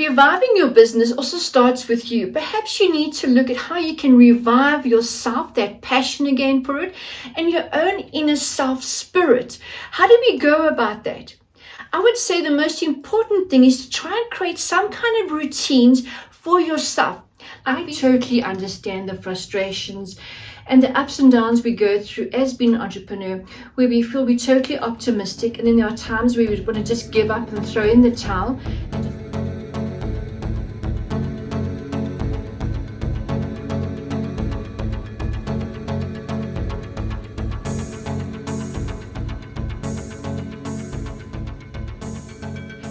Reviving your business also starts with you. Perhaps you need to look at how you can revive yourself, that passion again for it, and your own inner self spirit. How do we go about that? I would say the most important thing is to try and create some kind of routines for yourself. I totally understand the frustrations and the ups and downs we go through as being an entrepreneur, where we feel we're totally optimistic, and then there are times where we want to just give up and throw in the towel.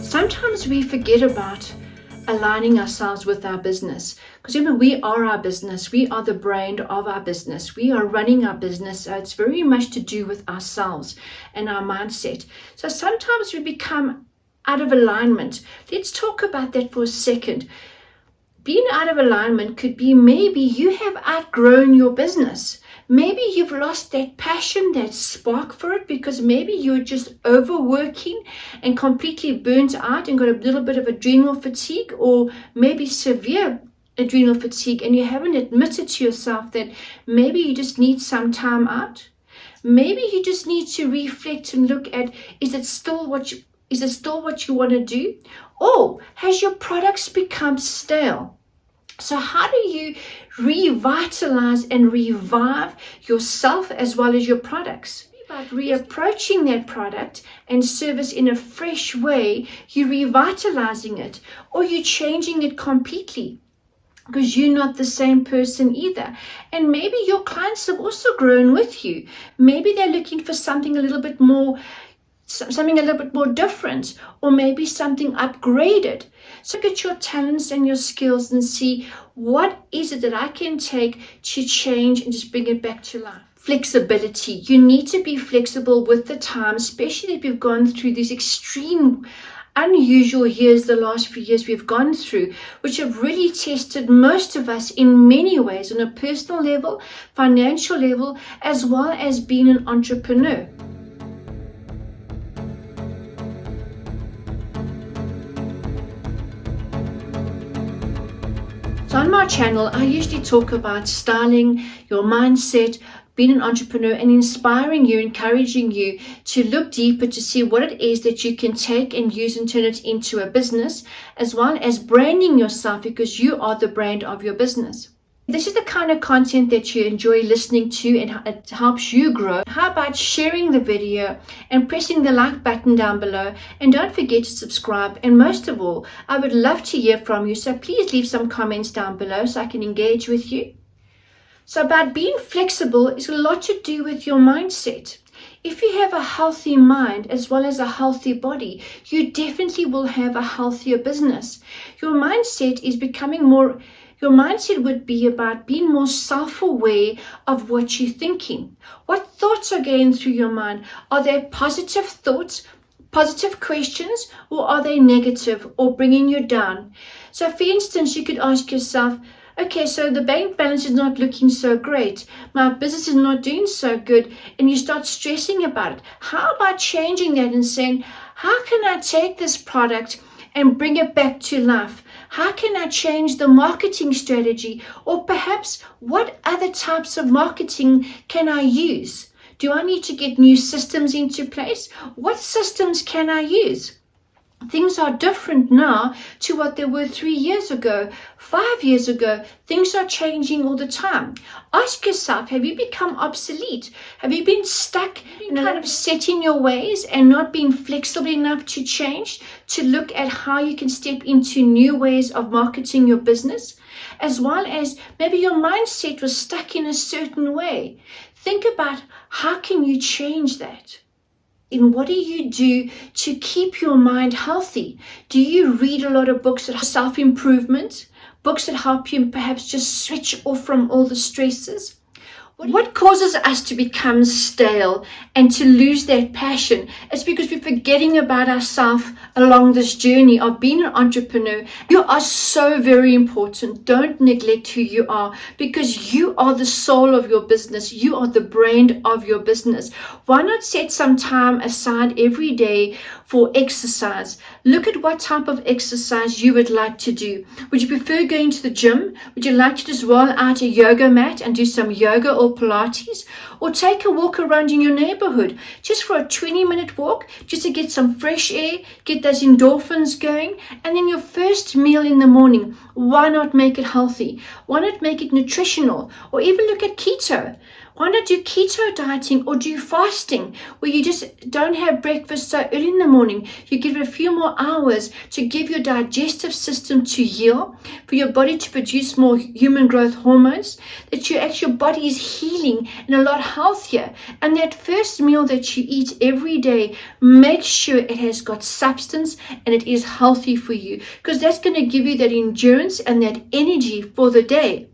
Sometimes we forget about aligning ourselves with our business, because remember, we are our business. We are the brand of our business. We are running our business. So it's very much to do with ourselves and our mindset. So sometimes we become out of alignment. Let's talk about that for a second. Being out of alignment could be maybe you have outgrown your business. Maybe you've lost that passion, that spark for it, because maybe you're just overworking and completely burnt out and got a little bit of adrenal fatigue, or maybe severe adrenal fatigue, and you haven't admitted to yourself that maybe you just need some time out. Maybe you just need to reflect and look at, is it still what you want to do? Or has your products become stale? So how do you revitalize and revive yourself as well as your products? About reapproaching that product and service in a fresh way, you're revitalizing it, or you're changing it completely, because you're not the same person either. And maybe your clients have also grown with you. Maybe they're looking for something a little bit more different, or maybe something upgraded. So look at your talents and your skills and see, what is it that I can take to change and just bring it back to life? Flexibility. You need to be flexible with the time, especially if you've gone through these extreme, unusual years, the last few years we've gone through, which have really tested most of us in many ways, on a personal level, financial level, as well as being an entrepreneur. So on my channel, I usually talk about styling, your mindset, being an entrepreneur, and inspiring you, encouraging you to look deeper to see what it is that you can take and use and turn it into a business, as well as branding yourself, because you are the brand of your business. This is the kind of content that you enjoy listening to and it helps you grow. How about sharing the video and pressing the like button down below? And don't forget to subscribe. And most of all, I would love to hear from you. So please leave some comments down below so I can engage with you. So about being flexible is a lot to do with your mindset. If you have a healthy mind as well as a healthy body, you definitely will have a healthier business. Your mindset would be about being more self-aware of what you're thinking. What thoughts are going through your mind? Are they positive thoughts, positive questions, or are they negative or bringing you down? So for instance, you could ask yourself, okay, so the bank balance is not looking so great. My business is not doing so good. And you start stressing about it. How about changing that and saying, how can I take this product and bring it back to life? How can I change the marketing strategy? Or perhaps what other types of marketing can I use? Do I need to get new systems into place? What systems can I use? Things are different now to what they were 3 years ago, 5 years ago. Things are changing all the time. Ask yourself, have you become obsolete? Have you been stuck in kind of set in your ways and not being flexible enough to change, to look at how you can step into new ways of marketing your business? As well as maybe your mindset was stuck in a certain way. Think about, how can you change that? And what do you do to keep your mind healthy? Do you read a lot of books that self-improvement, books that help you perhaps just switch off from all the stresses? What causes us to become stale and to lose that passion? It's because we're forgetting about ourselves along this journey of being an entrepreneur. You are so very important. Don't neglect who you are, because you are the soul of your business. You are the brain of your business. Why not set some time aside every day for exercise? Look at what type of exercise you would like to do. Would you prefer going to the gym? Would you like to just roll out a yoga mat and do some yoga or Pilates? Or take a walk around in your neighborhood just for a 20-minute walk, just to get some fresh air, get those endorphins going. And then your first meal in the morning, why not make it healthy? Why not make it nutritional? Or even look at keto. Why not do keto dieting or do fasting, where you just don't have breakfast so early in the morning? You give it a few more hours to give your digestive system to heal, for your body to produce more human growth hormones, that your body is healing and a lot healthier. And that first meal that you eat every day, make sure it has got substance and it is healthy for you, because that's going to give you that endurance and that energy for the day.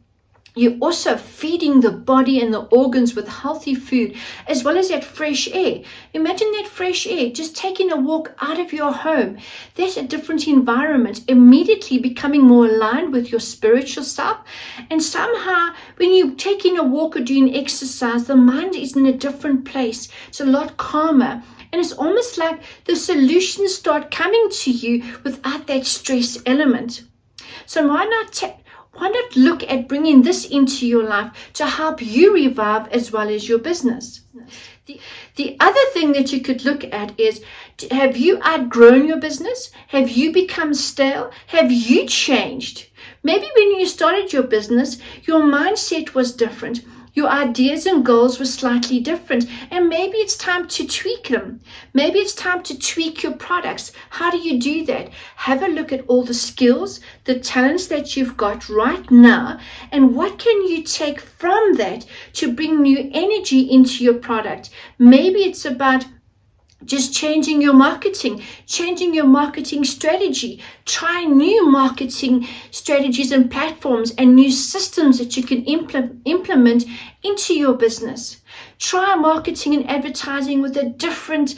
You're also feeding the body and the organs with healthy food, as well as that fresh air. Imagine that fresh air, just taking a walk out of your home. That's a different environment, immediately becoming more aligned with your spiritual self. And somehow, when you're taking a walk or doing exercise, the mind is in a different place. It's a lot calmer. And it's almost like the solutions start coming to you without that stress element. So why not look at bringing this into your life to help you revive as well as your business? The other thing that you could look at is, have you outgrown your business? Have you become stale? Have you changed? Maybe when you started your business, your mindset was different. Your ideas and goals were slightly different, and maybe it's time to tweak them. Maybe it's time to tweak your products. How do you do that? Have a look at all the skills, the talents that you've got right now, and what can you take from that to bring new energy into your product? Maybe it's about just changing your marketing strategy. Try new marketing strategies and platforms and new systems that you can implement into your business. Try marketing and advertising with a different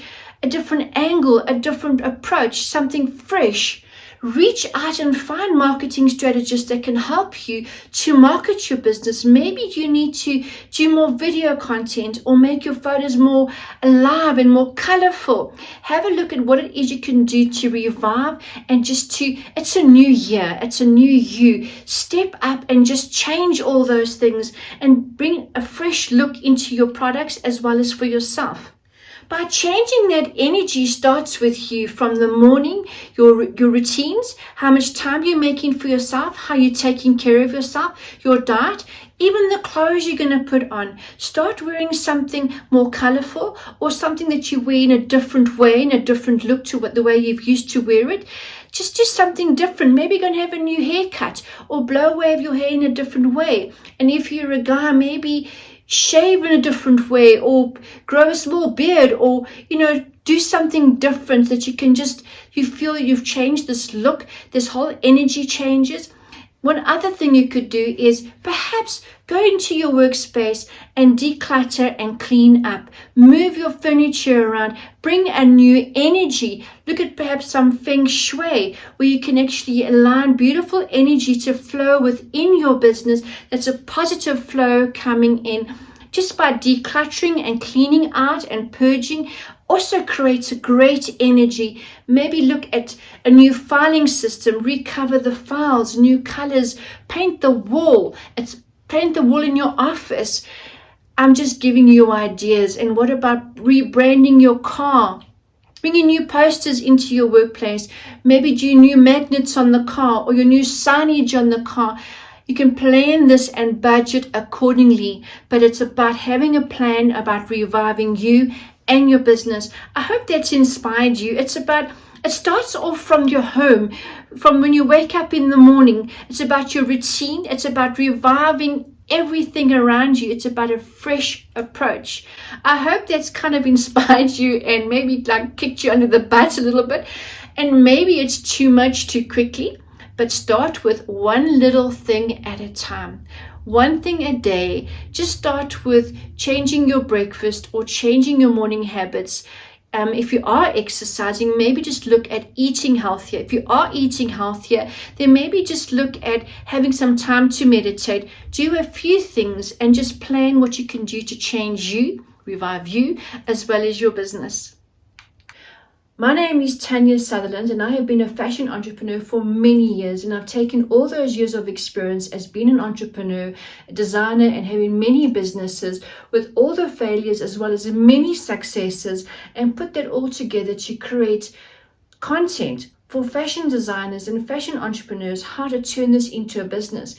angle, a different approach, something fresh. Reach out and find marketing strategists that can help you to market your business. Maybe you need to do more video content or make your photos more alive and more colorful. Have a look at what it is you can do to revive and it's a new year, it's a new you. Step up and just change all those things and bring a fresh look into your products as well as for yourself. By changing that energy starts with you from the morning, your routines, how much time you're making for yourself, how you're taking care of yourself, your diet, even the clothes you're going to put on. Start wearing something more colorful or something that you wear in a different way, in a different look to the way you've used to wear it. Just do something different. Maybe you're going to have a new haircut or blow wave your hair in a different way. And if you're a guy, maybe shave in a different way or grow a small beard or, do something different that you feel you've changed this look, this whole energy changes. One other thing you could do is perhaps go into your workspace and declutter and clean up. Move your furniture around. Bring a new energy. Look at perhaps some Feng Shui where you can actually align beautiful energy to flow within your business. That's a positive flow coming in. Just by decluttering and cleaning out and purging also creates a great energy. Maybe look at a new filing system, recover the files, new colors, paint the wall. Paint the wall in your office. I'm just giving you ideas. And what about rebranding your car? Bringing new posters into your workplace. Maybe do new magnets on the car or your new signage on the car. You can plan this and budget accordingly, but it's about having a plan about reviving you and your business. I hope that's inspired you. It starts off from your home, from when you wake up in the morning. It's about your routine. It's about reviving everything around you. It's about a fresh approach. I hope that's kind of inspired you and maybe kicked you under the butt a little bit. And maybe it's too much too quickly. But start with one little thing at a time. one thing a day. Just start with changing your breakfast or changing your morning habits. If you are exercising, maybe just look at eating healthier. If you are eating healthier, then maybe just look at having some time to meditate. Do a few things and just plan what you can do to change you, revive you, as well as your business. My name is Tania Sutherland, and I have been a fashion entrepreneur for many years, and I've taken all those years of experience as being an entrepreneur, a designer, and having many businesses with all the failures as well as many successes, and put that all together to create content for fashion designers and fashion entrepreneurs, how to turn this into a business.